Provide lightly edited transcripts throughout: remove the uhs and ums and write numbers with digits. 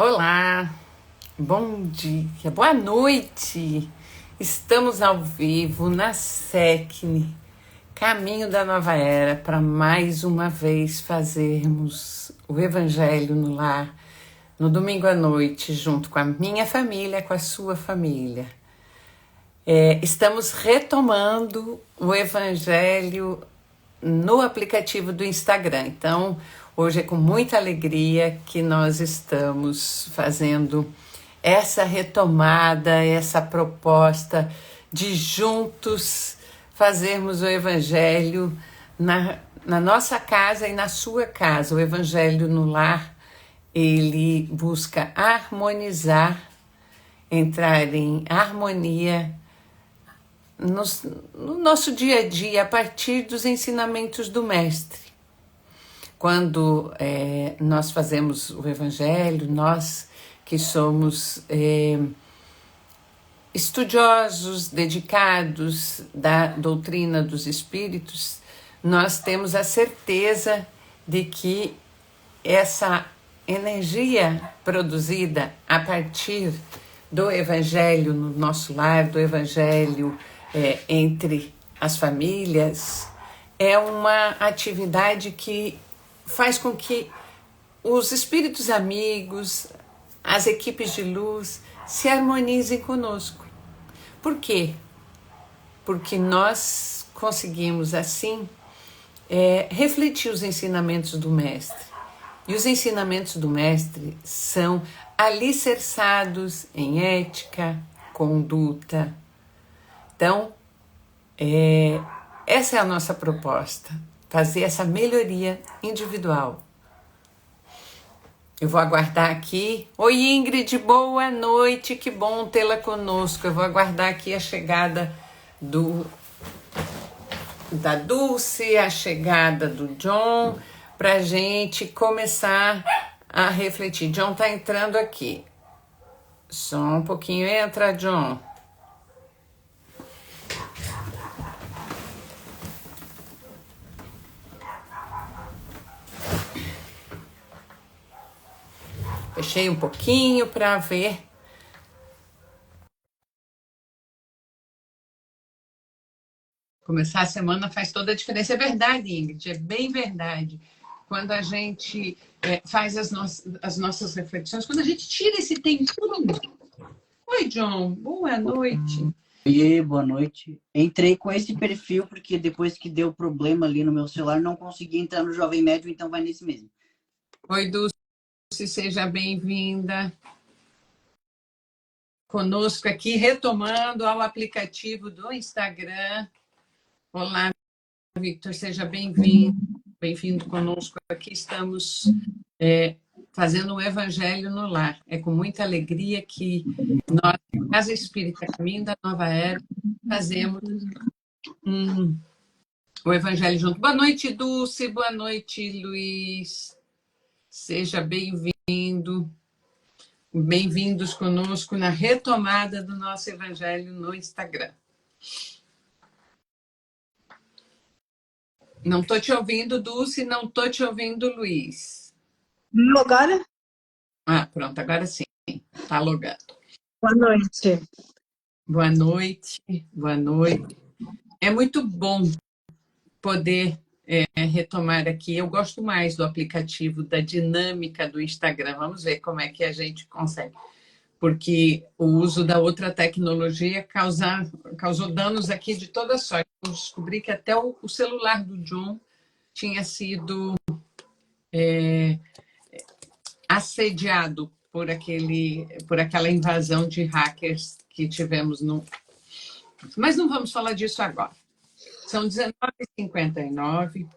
Olá, bom dia, boa noite. Estamos ao vivo na SECNE, Caminho da Nova Era, para mais uma vez fazermos o Evangelho no Lar, no domingo à noite, junto com a minha família, com a sua família. Estamos retomando o Evangelho no aplicativo do Instagram. Então, hoje é com muita alegria que nós estamos fazendo essa retomada, essa proposta de juntos fazermos o Evangelho na nossa casa e na sua casa. O Evangelho no Lar, ele busca harmonizar, entrar em harmonia no nosso dia a dia, a partir dos ensinamentos do Mestre. Quando nós fazemos o Evangelho, nós que somos estudiosos, dedicados da doutrina dos Espíritos, nós temos a certeza de que essa energia produzida a partir do Evangelho no nosso lar, do Evangelho entre as famílias, é uma atividade que faz com que os espíritos amigos, as equipes de luz, se harmonizem conosco. Por quê? Porque nós conseguimos, assim, refletir os ensinamentos do Mestre. E os ensinamentos do Mestre são alicerçados em ética, conduta. Então, essa é a nossa proposta, fazer essa melhoria individual. Eu vou aguardar aqui. Oi, Ingrid, boa noite, que bom tê-la conosco. Eu vou aguardar aqui a chegada da Dulce, a chegada do John, para a gente começar a refletir. John está entrando aqui. Só um pouquinho, entra, John. Fechei um pouquinho para ver. Começar a semana faz toda a diferença. É verdade, Ingrid, é bem verdade. Quando a gente faz as nossas reflexões, quando a gente tira esse tempinho. Oi, John, boa noite. Oi, boa noite. Entrei com esse perfil porque depois que deu problema ali no meu celular, não consegui entrar no Jovem Médio, então vai nesse mesmo. Oi, Dulce, seja bem-vinda conosco aqui, retomando ao aplicativo do Instagram. Olá, Victor, seja bem-vindo. Bem-vindo conosco. Aqui estamos fazendo um Evangelho no Lar. É com muita alegria que nós, Casa Espírita Caminho da Nova Era, fazemos o Evangelho junto. Boa noite, Dulce. Boa noite, Luiz. Seja bem-vindo. Bem-vindos conosco na retomada do nosso Evangelho no Instagram. Não estou te ouvindo, Dulce, não estou te ouvindo, Luiz. Agora? Ah, pronto, agora sim, está logando. Boa noite. Boa noite, boa noite. É muito bom poder retomar aqui. Eu gosto mais do aplicativo, da dinâmica do Instagram. Vamos ver como é que a gente consegue. Porque o uso da outra tecnologia causou danos aqui de toda sorte. Eu descobri que até o celular do John tinha sido assediado por aquela invasão de hackers que tivemos no... Mas não vamos falar disso agora. São 19h59.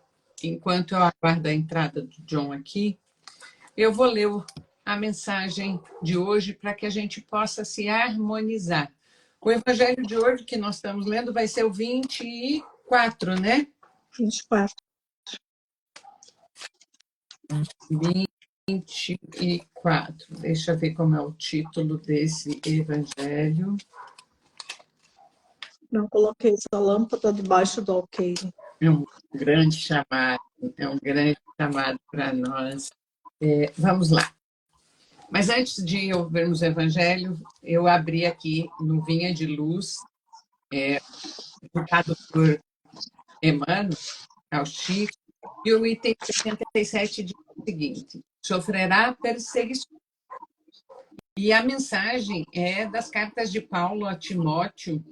Enquanto eu aguardo a entrada do John aqui, eu vou ler a mensagem de hoje para que a gente possa se harmonizar. O Evangelho de hoje que nós estamos lendo vai ser o 24, né? 24. 24. Deixa eu ver como é o título desse Evangelho. Não coloquei essa lâmpada debaixo do alqueire. É um grande chamado para nós. Vamos lá. Mas antes de ouvirmos o Evangelho, eu abri aqui no Vinha de Luz, publicado por Emmanuel, ao Chico, e o item 77 diz o seguinte: sofrerá perseguição. E a mensagem é das cartas de Paulo a Timóteo,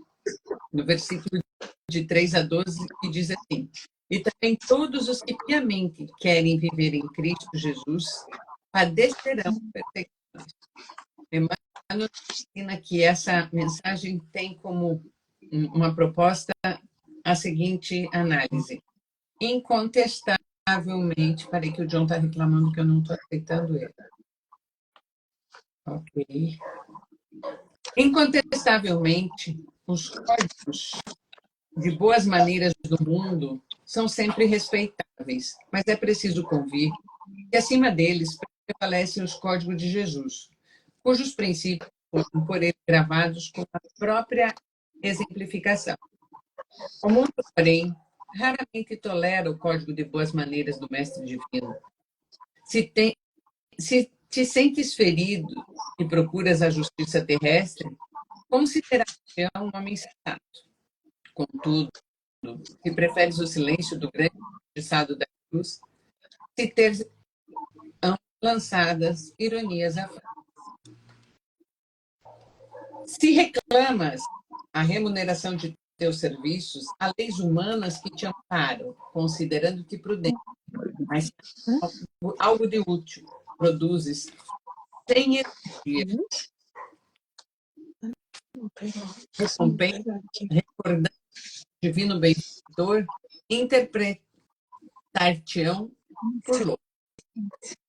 no versículo de 3 a 12, que diz assim: e também todos os que piamente querem viver em Cristo Jesus padecerão perseguições. Emmanuel ensina que essa mensagem tem como uma proposta a seguinte análise: incontestavelmente, peraí que o John está reclamando que eu não estou aceitando ele. Ok. Incontestavelmente, os códigos de boas maneiras do mundo são sempre respeitáveis, mas é preciso convir que acima deles prevalecem os códigos de Jesus, cujos princípios foram por ele gravados com a própria exemplificação. O mundo, porém, raramente tolera o código de boas maneiras do Mestre Divino. Se te sentes ferido e procuras a justiça terrestre, considera um homem sensato. Contudo, se preferes o silêncio do grande injustiçado da cruz, se ter lançadas ironias à face. Se reclamas a remuneração de teus serviços, há leis humanas que te amparam, considerando-te prudente, mas algo de útil produzes sem energia, recompensa, recordando o divino benfeitor, interpretar-te-ão por louco.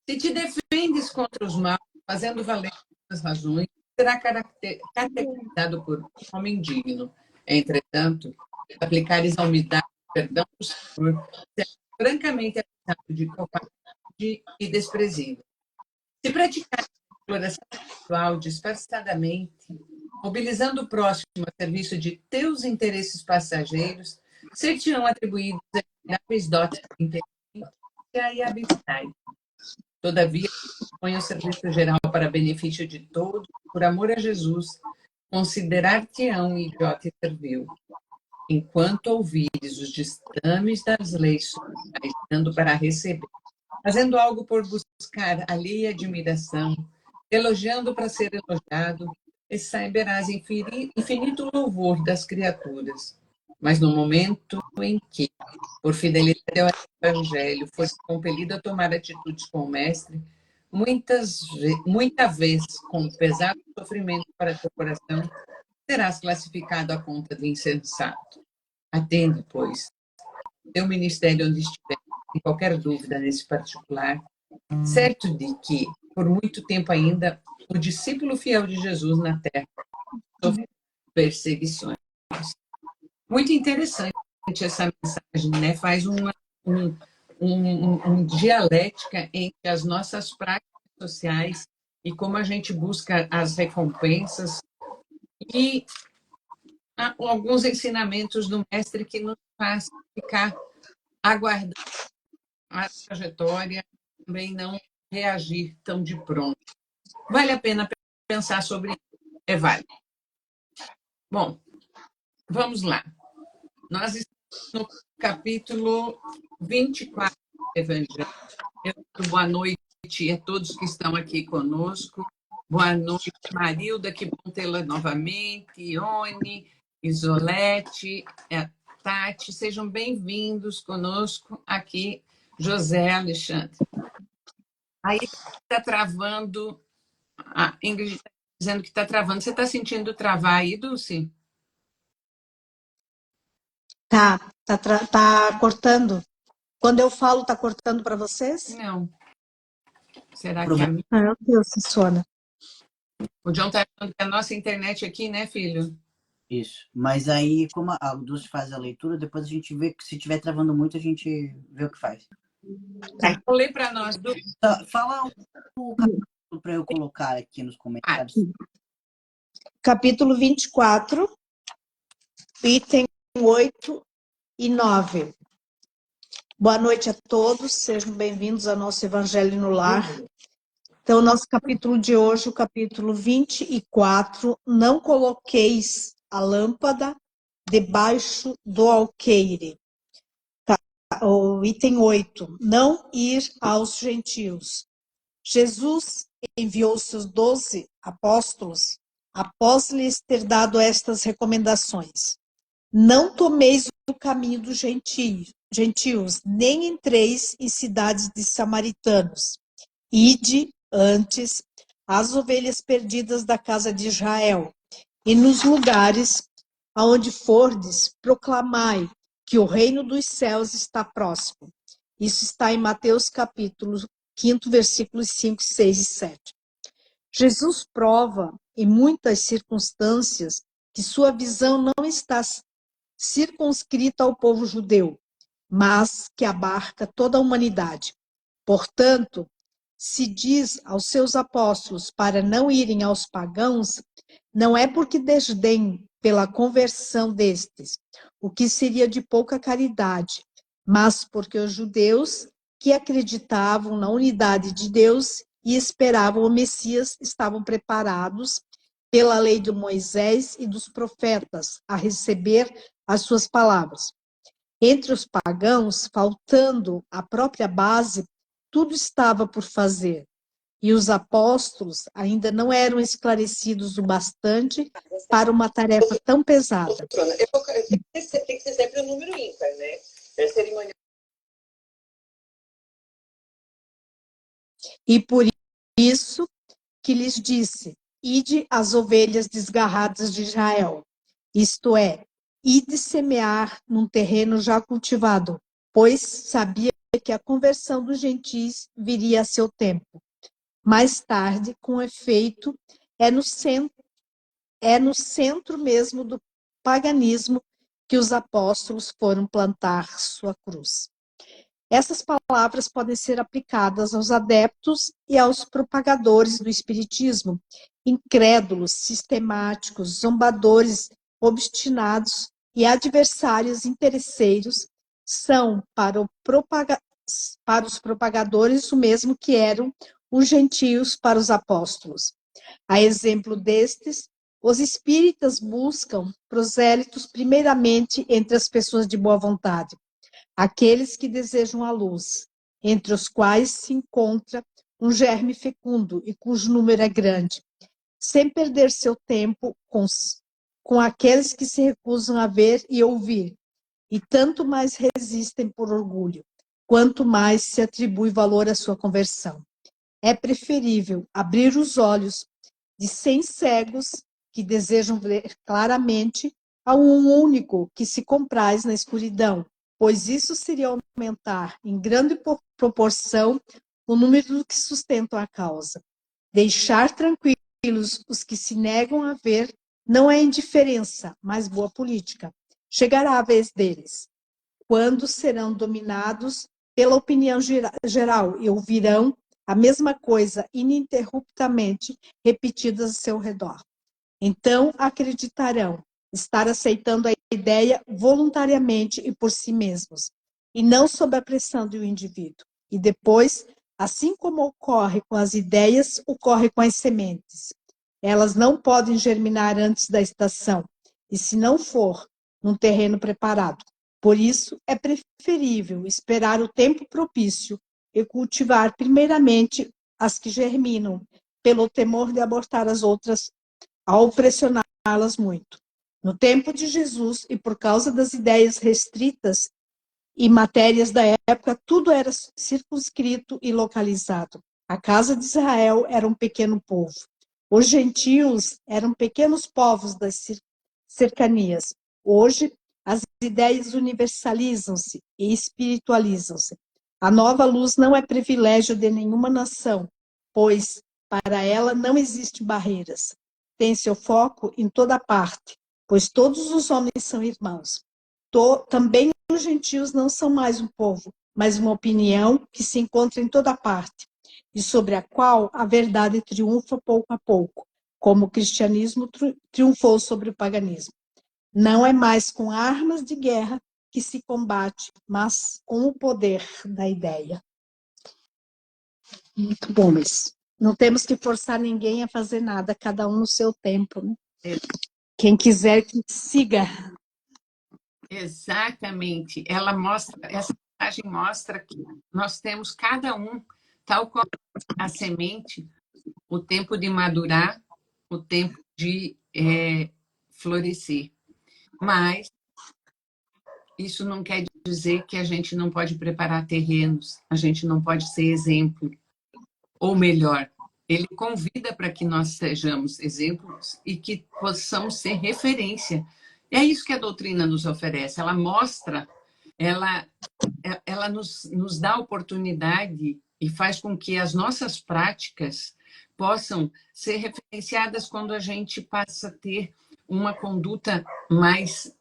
Se te defendes contra os maus, fazendo valer as razões, será caracterizado por homem digno. Entretanto, se aplicares a humildade e perdão do Senhor, será francamente acusado de covarde e desprezível. Se praticares a exploração sexual disfarçadamente, mobilizando o próximo a serviço de teus interesses passageiros, ser-te-ão atribuídos admiráveis dotes de inteligência e habilidade. Todavia, põe o serviço geral para benefício de todos, por amor a Jesus, considerar-te-ão idiota e servil. Enquanto ouvires os ditames das leis sociais, dando para receber, fazendo algo por buscar alheia admiração, elogiando para ser elogiado, e saberás infinito louvor das criaturas. Mas no momento em que, por fidelidade ao Evangelho, foste compelido a tomar atitudes com o Mestre, muita vez, com pesado sofrimento para teu coração, serás classificado à conta do insensato. Atende, pois, teu ministério onde estiver, em qualquer dúvida nesse particular, certo de que, por muito tempo ainda, o discípulo fiel de Jesus na terra sofre perseguições. Muito interessante essa mensagem, né? Faz uma dialética entre as nossas práticas sociais e como a gente busca as recompensas e alguns ensinamentos do mestre que nos faz ficar aguardando a trajetória, também não reagir tão de pronto. Vale a pena pensar sobre isso. É válido. Bom, vamos lá. Nós estamos no capítulo 24 do Evangelho. Boa noite a todos que estão aqui conosco. Boa noite, Marilda, que bom tê-la novamente, Ione, Isolete, Tati, sejam bem-vindos conosco aqui, José Alexandre. Aí está travando, a Ingrid está dizendo que está travando. Você está sentindo travar aí, Dulce? Tá cortando. Quando eu falo, tá cortando para vocês? Não. Será que a minha... Meu Deus, Sônia. O John está falando que a nossa internet aqui, né, filho? Isso. Mas aí, como a Dulce faz a leitura, depois a gente vê que se estiver travando muito, a gente vê o que faz. Vou ler para nós, Dulce. Fala o capítulo para eu colocar aqui nos comentários. Capítulo 24, item 8 e 9. Boa noite a todos, sejam bem-vindos ao nosso Evangelho no Lar. Então, o nosso capítulo de hoje, o capítulo 24, não coloqueis a lâmpada debaixo do alqueire. O item 8, não ir aos gentios. Jesus enviou seus 12 apóstolos após lhes ter dado estas recomendações. Não tomeis o caminho dos gentios, nem entreis em cidades de samaritanos. Ide antes às ovelhas perdidas da casa de Israel, e nos lugares aonde fordes, proclamai que o reino dos céus está próximo. Isso está em Mateus capítulo 5, versículos 5, 6 e 7. Jesus prova, em muitas circunstâncias, que sua visão não está circunscrita ao povo judeu, mas que abarca toda a humanidade. Portanto, se diz aos seus apóstolos para não irem aos pagãos, não é porque desdém pela conversão destes, o que seria de pouca caridade, mas porque os judeus que acreditavam na unidade de Deus e esperavam o Messias estavam preparados pela lei de Moisés e dos profetas a receber as suas palavras. Entre os pagãos, faltando a própria base, tudo estava por fazer. E os apóstolos ainda não eram esclarecidos o bastante para uma tarefa tão pesada. Tem que ser sempre o número ímpar, né? É cerimonial. E por isso que lhes disse: ide às ovelhas desgarradas de Israel, isto é, ide semear num terreno já cultivado, pois sabia que a conversão dos gentis viria a seu tempo. Mais tarde, com efeito, é no centro mesmo do paganismo que os apóstolos foram plantar sua cruz. Essas palavras podem ser aplicadas aos adeptos e aos propagadores do espiritismo, incrédulos, sistemáticos, zombadores, obstinados e adversários interesseiros, são para os propagadores o mesmo que eram os gentios para os apóstolos. A exemplo destes, os espíritas buscam prosélitos primeiramente entre as pessoas de boa vontade, aqueles que desejam a luz, entre os quais se encontra um germe fecundo e cujo número é grande, sem perder seu tempo com aqueles que se recusam a ver e ouvir, e tanto mais resistem por orgulho, quanto mais se atribui valor à sua conversão. É preferível abrir os olhos de 100 cegos que desejam ver claramente a um único que se compraz na escuridão, pois isso seria aumentar em grande proporção o número que sustentam a causa. Deixar tranquilos os que se negam a ver não é indiferença, mas boa política. Chegará a vez deles, quando serão dominados pela opinião geral e ouvirão a mesma coisa ininterruptamente repetidas a seu redor. Então acreditarão estar aceitando a ideia voluntariamente e por si mesmos, e não sob a pressão do indivíduo. E depois, assim como ocorre com as ideias, ocorre com as sementes. Elas não podem germinar antes da estação, e se não for num terreno preparado. Por isso, é preferível esperar o tempo propício e cultivar primeiramente as que germinam, pelo temor de abortar as outras ao pressioná-las muito. No tempo de Jesus, e por causa das ideias restritas e matérias da época, tudo era circunscrito e localizado. A casa de Israel era um pequeno povo. Os gentios eram pequenos povos das cercanias. Hoje, as ideias universalizam-se e espiritualizam-se. A nova luz não é privilégio de nenhuma nação, pois para ela não existem barreiras. Tem seu foco em toda parte, pois todos os homens são irmãos. Também os gentios não são mais um povo, mas uma opinião que se encontra em toda parte, e sobre a qual a verdade triunfa pouco a pouco, como o cristianismo triunfou sobre o paganismo. Não é mais com armas de guerra que se combate, mas com o poder da ideia. Muito bom isso. Não temos que forçar ninguém a fazer nada, cada um no seu tempo, né? É. Quem quiser que siga. Exatamente. Essa imagem mostra que nós temos cada um, tal como a semente, o tempo de madurar, o tempo de florescer. Mas isso não quer dizer que a gente não pode preparar terrenos, a gente não pode ser exemplo. Ou melhor, ele convida para que nós sejamos exemplos e que possamos ser referência. É isso que a doutrina nos oferece. Ela mostra, ela nos dá oportunidade e faz com que as nossas práticas possam ser referenciadas quando a gente passa a ter uma conduta mais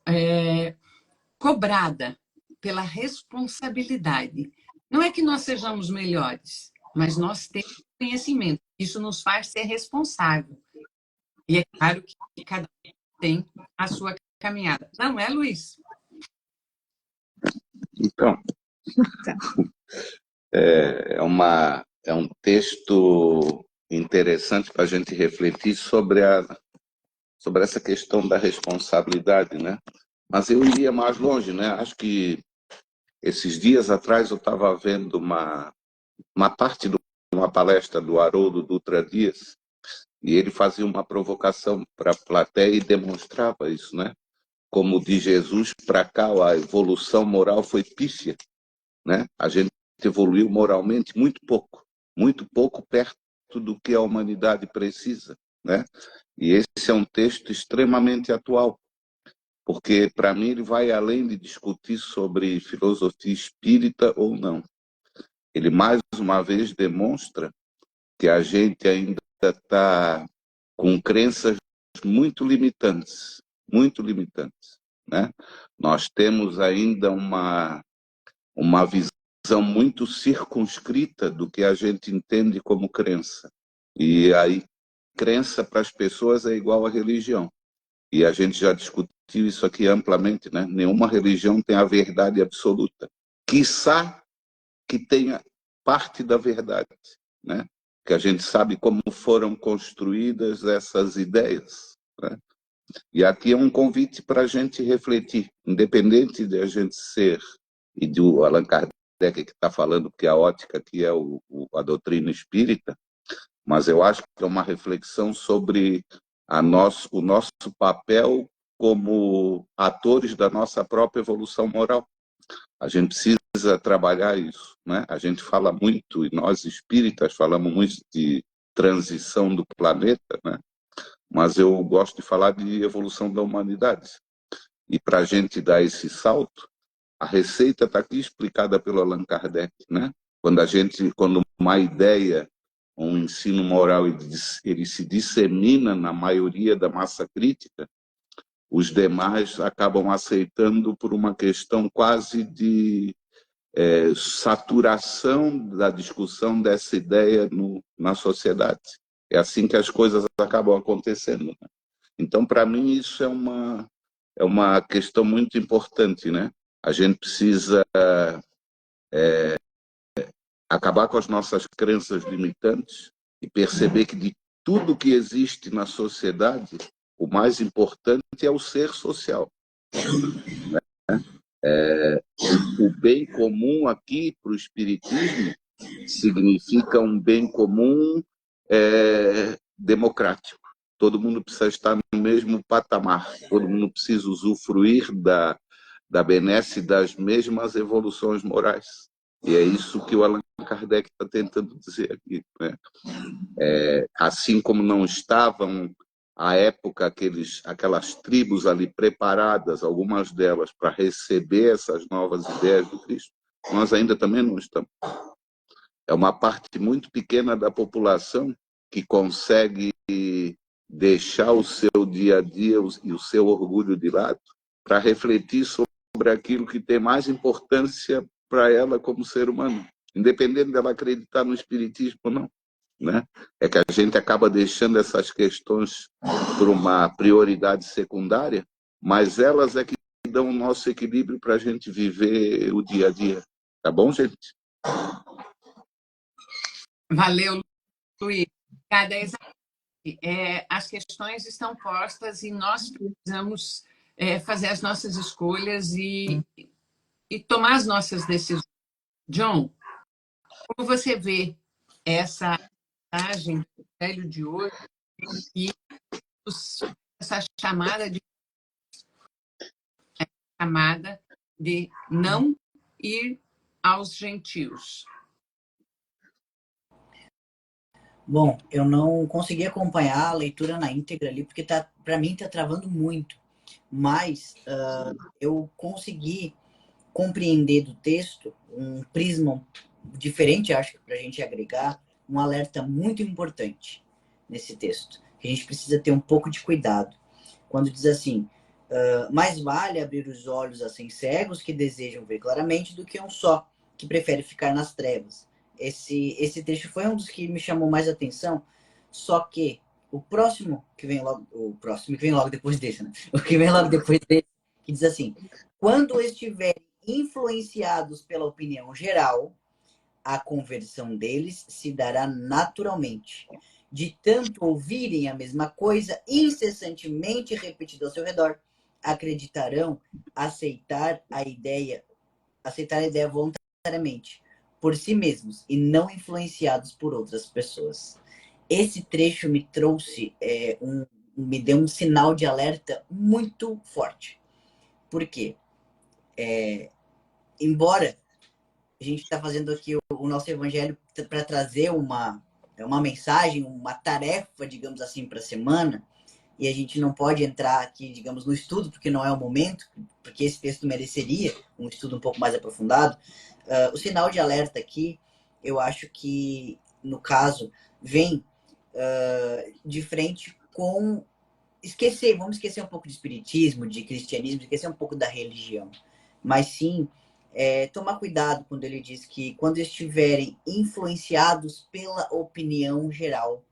cobrada pela responsabilidade. Não é que nós sejamos melhores, mas nós temos conhecimento. Isso nos faz ser responsável. E é claro que cada um tem a sua caminhada. Não é, Luiz? Então, é um texto interessante para a gente refletir sobre essa questão da responsabilidade, né? Mas eu iria mais longe, né? Acho que esses dias atrás eu estava vendo uma parte de uma palestra do Haroldo Dutra Dias, e ele fazia uma provocação para a plateia e demonstrava isso, né? Como de Jesus para cá a evolução moral foi pífia, né? A gente evoluiu moralmente muito pouco perto do que a humanidade precisa, né? E esse é um texto extremamente atual, porque para mim ele vai além de discutir sobre filosofia espírita ou não. Ele mais uma vez demonstra que a gente ainda está com crenças muito limitantes, né? Nós temos ainda uma visão muito circunscrita do que a gente entende como crença. E aí, crença para as pessoas é igual a religião. E a gente já discutiu isso aqui amplamente, né? Nenhuma religião tem a verdade absoluta. Quiçá que tenha parte da verdade, né? Que a gente sabe como foram construídas essas ideias, né? E aqui é um convite para a gente refletir, independente de a gente ser, e do Allan Kardec que está falando que a ótica aqui é a doutrina espírita, mas eu acho que é uma reflexão sobre o nosso papel como atores da nossa própria evolução moral. A gente precisa trabalhar isso, né? A gente fala muito, e nós espíritas falamos muito de transição do planeta, né? Mas eu gosto de falar de evolução da humanidade. E para a gente dar esse salto, a receita está aqui explicada pelo Allan Kardec, né? Quando uma ideia, um ensino moral, ele se dissemina na maioria da massa crítica, os demais acabam aceitando por uma questão quase de saturação da discussão dessa ideia na sociedade. É assim que as coisas acabam acontecendo, né? Então, para mim, isso é uma questão muito importante, né? A gente precisa acabar com as nossas crenças limitantes e perceber que de tudo que existe na sociedade, o mais importante é o ser social. O bem comum aqui para o Espiritismo significa um bem comum democrático. Todo mundo precisa estar no mesmo patamar, todo mundo precisa usufruir da benesse das mesmas evoluções morais. E é isso que o Allan Kardec está tentando dizer aqui, né? Assim como não estavam, à época, aquelas tribos ali preparadas, algumas delas, para receber essas novas ideias do Cristo, nós ainda também não estamos. É uma parte muito pequena da população que consegue deixar o seu dia a dia e o seu orgulho de lado para refletir sobre aquilo que tem mais importância para ela como ser humano, independente dela acreditar no espiritismo ou não, né? É que a gente acaba deixando essas questões por uma prioridade secundária, mas elas é que dão o nosso equilíbrio para a gente viver o dia a dia. Tá bom, gente? Valeu, Luiz, cada as questões estão postas e nós precisamos fazer as nossas escolhas e tomar as nossas decisões. John, como você vê essa mensagem do Evangelho de hoje e essa chamada de não ir aos gentios? Bom, eu não consegui acompanhar a leitura na íntegra ali, porque para mim tá travando muito. Mas eu consegui compreender do texto um prisma diferente, acho que para a gente agregar um alerta muito importante nesse texto, que a gente precisa ter um pouco de cuidado. Quando diz assim, mais vale abrir os olhos a 100 cegos que desejam ver claramente do que um só, que prefere ficar nas trevas. Esse trecho foi um dos que me chamou mais atenção, só que o próximo que vem logo depois desse, né? O que vem logo depois desse, que diz assim, quando estiverem influenciados pela opinião geral, a conversão deles se dará naturalmente. De tanto ouvirem a mesma coisa incessantemente repetida ao seu redor, acreditarão aceitar a ideia voluntariamente por si mesmos e não influenciados por outras pessoas. Esse trecho me trouxe me deu um sinal de alerta muito forte. Por quê? Embora a gente está fazendo aqui o nosso evangelho para trazer uma mensagem, uma tarefa, digamos assim, para a semana, e a gente não pode entrar aqui, digamos, no estudo, porque não é o momento, porque esse texto mereceria um estudo um pouco mais aprofundado. O sinal de alerta aqui, eu acho que, no caso, vem de frente com vamos esquecer um pouco de espiritismo, de cristianismo, esquecer um pouco da religião, mas sim tomar cuidado quando ele diz que quando estiverem influenciados pela opinião geral.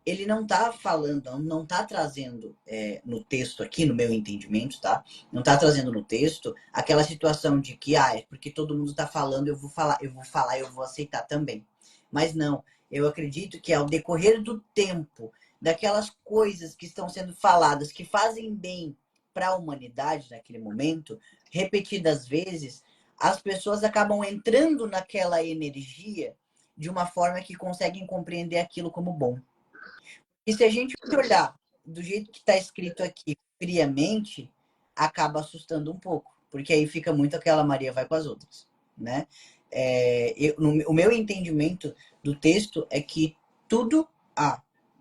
Ele não está falando, não está trazendo no texto aqui, no meu entendimento, tá? Não está trazendo no texto aquela situação de que, é porque todo mundo está falando, eu vou aceitar também. Mas não, eu acredito que ao decorrer do tempo, daquelas coisas que estão sendo faladas, que fazem bem para a humanidade naquele momento, repetidas vezes, as pessoas acabam entrando naquela energia de uma forma que conseguem compreender aquilo como bom. E se a gente olhar do jeito que está escrito aqui friamente, acaba assustando um pouco, porque aí fica muito aquela Maria vai com as outras, né? O meu entendimento do texto é que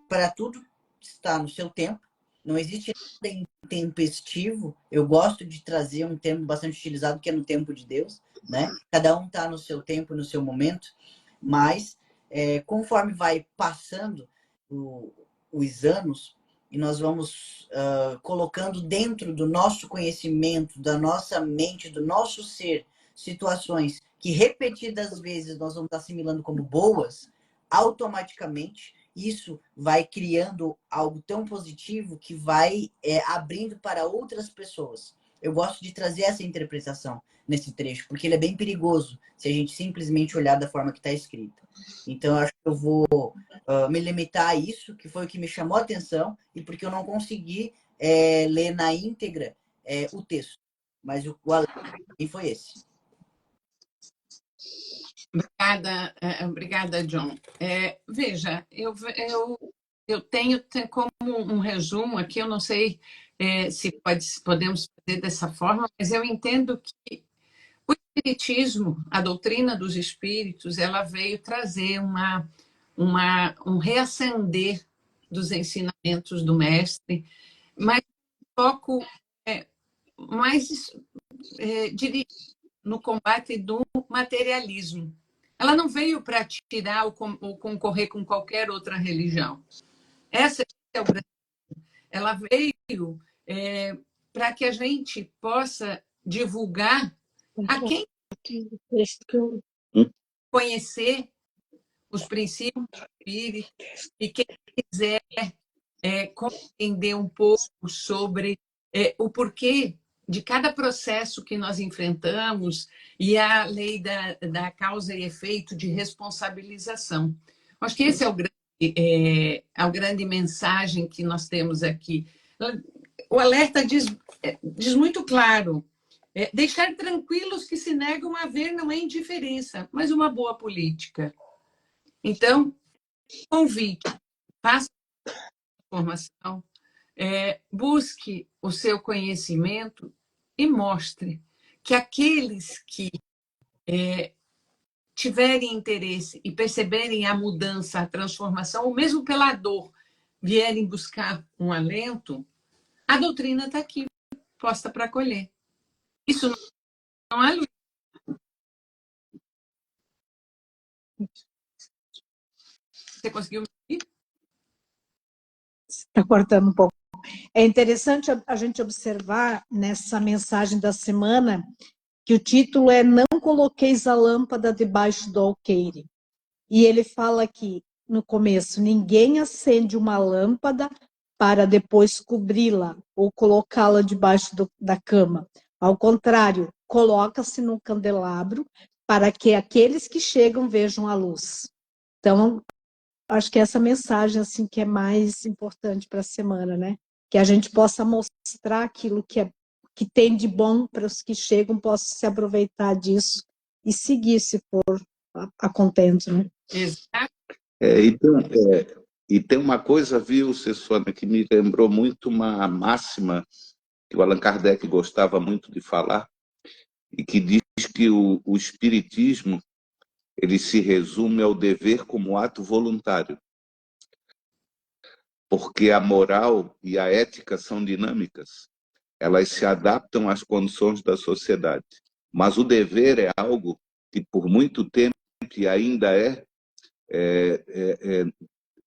para tudo está no seu tempo, não existe nada intempestivo. Eu gosto de trazer um termo bastante utilizado, que é no tempo de Deus, né? Cada um está no seu tempo, no seu momento, mas conforme vai passando os anos, e nós vamos colocando dentro do nosso conhecimento, da nossa mente, do nosso ser, situações que repetidas vezes nós vamos assimilando como boas, automaticamente isso vai criando algo tão positivo que vai abrindo para outras pessoas. Eu gosto de trazer essa interpretação nesse trecho, porque ele é bem perigoso se a gente simplesmente olhar da forma que está escrito. Então, eu acho que eu vou me limitar a isso, que foi o que me chamou a atenção, e porque eu não consegui ler na íntegra o texto. Mas o alerta foi esse. Obrigada, John. Veja, eu tenho como um resumo aqui, eu não sei se podemos fazer dessa forma, mas eu entendo que o Espiritismo, a doutrina dos espíritos, ela veio trazer um reacender dos ensinamentos do mestre, mas um foco mais dirigido no combate do materialismo. Ela não veio para tirar ou concorrer com qualquer outra religião. Essa é o grande. Ela veio para que a gente possa divulgar a quem conhecer os princípios do espírito e quem quiser compreender um pouco sobre o porquê de cada processo que nós enfrentamos e a lei da causa e efeito de responsabilização. Acho que esse é o grande a grande mensagem que nós temos aqui. O alerta diz muito claro, deixar tranquilos que se negam a ver não é indiferença, mas uma boa política. Então, convite, faça informação, busque o seu conhecimento e mostre que aqueles que tiverem interesse e perceberem a mudança, a transformação, ou mesmo pela dor, vierem buscar um alento, a doutrina está aqui, posta para acolher. Isso não é, Luiz? Você conseguiu me ouvir? Está cortando um pouco. É interessante a gente observar nessa mensagem da semana que o título é Não coloqueis a lâmpada debaixo do alqueire. E ele fala aqui no começo, ninguém acende uma lâmpada para depois cobri-la ou colocá-la debaixo da cama. Ao contrário, coloca-se no candelabro para que aqueles que chegam vejam a luz. Então, acho que essa mensagem assim que é mais importante para a semana, né? Que a gente possa mostrar aquilo que tem de bom para os que chegam, possam se aproveitar disso e seguir se for a contento, né? Exato. E tem uma coisa, viu, Cessônia, que me lembrou muito uma máxima que o Allan Kardec gostava muito de falar, e que diz que o espiritismo ele se resume ao dever como ato voluntário, porque a moral e a ética são dinâmicas, elas se adaptam às condições da sociedade, mas o dever é algo que por muito tempo e ainda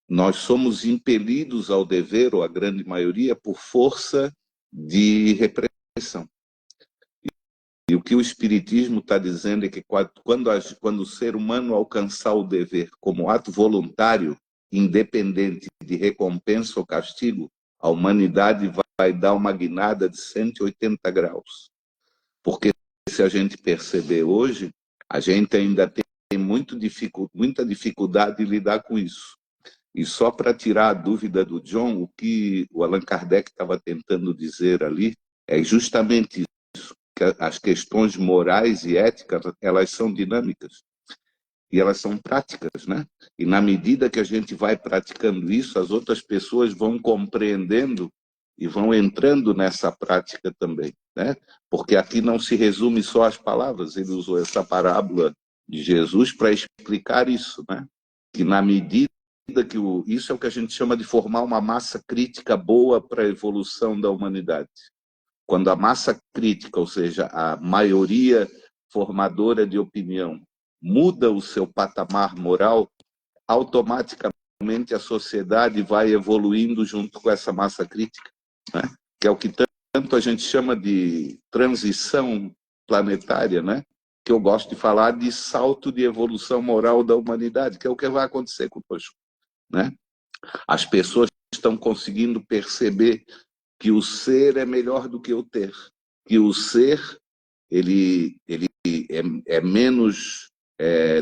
nós somos impelidos ao dever, ou a grande maioria, por força de repressão. E o que o Espiritismo está dizendo é que quando o ser humano alcançar o dever como ato voluntário, independente de recompensa ou castigo, a humanidade vai dar uma guinada de 180 graus. Porque se a gente perceber hoje, a gente ainda tem muita dificuldade de lidar com isso. E só para tirar a dúvida do John, o que o Allan Kardec estava tentando dizer ali é justamente isso, que as questões morais e éticas, elas são dinâmicas e elas são práticas, né? E na medida que a gente vai praticando isso, as outras pessoas vão compreendendo e vão entrando nessa prática também, né? Porque aqui não se resume só às palavras, ele usou essa parábola de Jesus para explicar isso, né? Que na medida que isso é o que a gente chama de formar uma massa crítica boa para a evolução da humanidade. Quando a massa crítica, ou seja, a maioria formadora de opinião, muda o seu patamar moral, automaticamente a sociedade vai evoluindo junto com essa massa crítica, né? Que é o que tanto a gente chama de transição planetária, né? Que eu gosto de falar de salto de evolução moral da humanidade, que é o que vai acontecer conosco, né? As pessoas estão conseguindo perceber que o ser é melhor do que o ter, que o ser ele é menos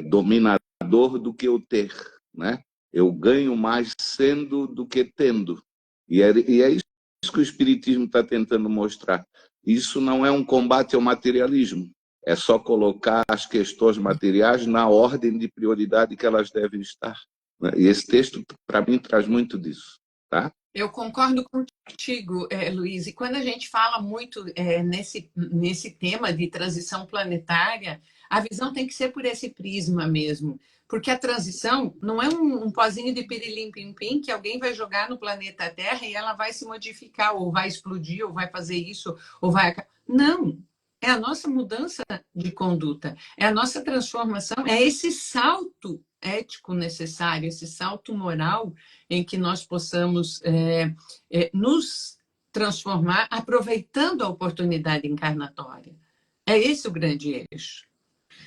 dominador do que o ter, né? Eu ganho mais sendo do que tendo, e é isso que o Espiritismo está tentando mostrar. Isso não é um combate ao materialismo, é só colocar as questões materiais na ordem de prioridade que elas devem estar. E esse texto, para mim, traz muito disso, tá? Eu concordo contigo, Luiz. E quando a gente fala muito nesse tema de transição planetária, a visão tem que ser por esse prisma mesmo. Porque a transição não é um pozinho de pirilim-pim-pim que alguém vai jogar no planeta Terra e ela vai se modificar, ou vai explodir, ou vai fazer isso, ou vai... Não! É a nossa mudança de conduta, é a nossa transformação, é esse salto ético necessário, esse salto moral em que nós possamos nos transformar aproveitando a oportunidade encarnatória. É esse o grande eixo.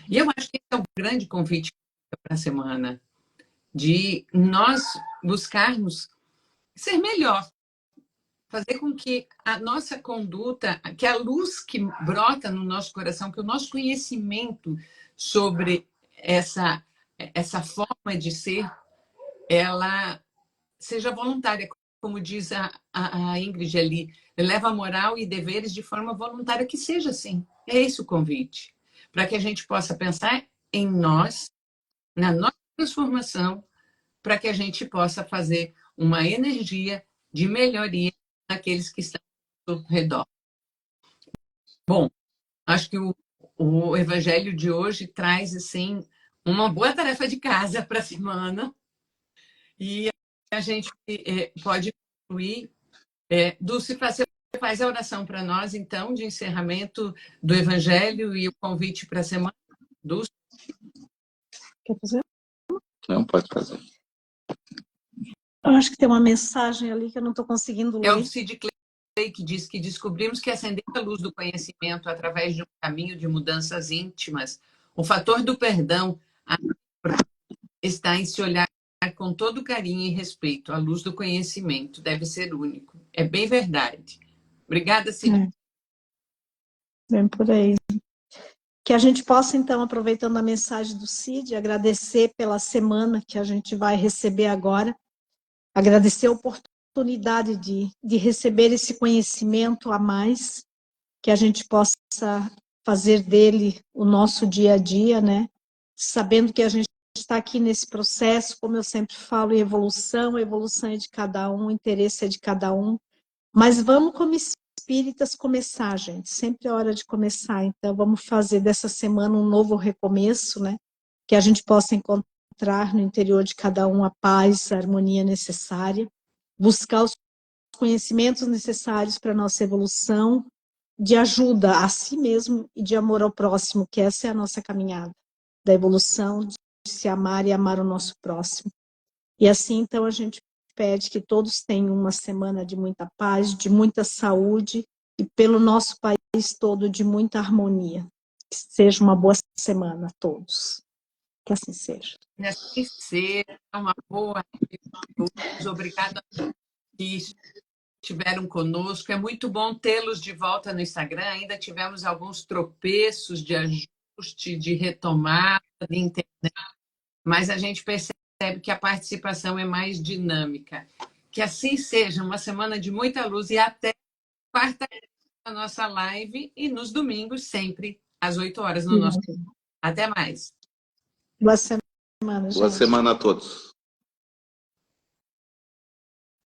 E eu acho que esse é um grande convite para a semana, de nós buscarmos ser melhor, fazer com que a nossa conduta, que a luz que brota no nosso coração, que o nosso conhecimento sobre essa forma de ser ela seja voluntária, como diz a Ingrid ali, leva moral e deveres de forma voluntária, que seja assim. É esse o convite, para que a gente possa pensar em nós, na nossa transformação, para que a gente possa fazer uma energia de melhoria naqueles que estão ao redor. Bom, acho que o evangelho de hoje traz assim uma boa tarefa de casa para a semana e a gente pode concluir. Dulce, você faz a oração para nós, então, de encerramento do evangelho e o convite para a semana. Dulce? Quer fazer? Não, pode fazer. Eu acho que tem uma mensagem ali que eu não estou conseguindo ler. É o Sid Clay que diz que descobrimos que acender a luz do conhecimento através de um caminho de mudanças íntimas, o fator do perdão está em se olhar com todo carinho e respeito. A luz do conhecimento deve ser único. É bem verdade. Obrigada, Sid. Bem por aí. Que a gente possa, então, aproveitando a mensagem do Cid, agradecer pela semana que a gente vai receber agora, agradecer a oportunidade de receber esse conhecimento a mais, que a gente possa fazer dele o nosso dia a dia, né? Sabendo que a gente está aqui nesse processo, como eu sempre falo, em evolução, a evolução é de cada um, o interesse é de cada um, mas vamos como espíritas começar, gente, sempre é hora de começar, então vamos fazer dessa semana um novo recomeço, né? Que a gente possa encontrar no interior de cada um a paz, a harmonia necessária, buscar os conhecimentos necessários para a nossa evolução, de ajuda a si mesmo e de amor ao próximo, que essa é a nossa caminhada, da evolução, de se amar e amar o nosso próximo. E assim, então, a gente pede que todos tenham uma semana de muita paz, de muita saúde e pelo nosso país todo de muita harmonia. Que seja uma boa semana a todos. Que assim seja. Que assim seja, uma boa noite. Obrigada que estiveram conosco. É muito bom tê-los de volta no Instagram. Ainda tivemos alguns tropeços de ajuste, de retomada, de internet, mas a gente percebe que a participação é mais dinâmica. Que assim seja, uma semana de muita luz e até quarta-feira na nossa live e nos domingos sempre às 8 horas no nosso. Até mais. Boa semana, gente. Boa semana a todos.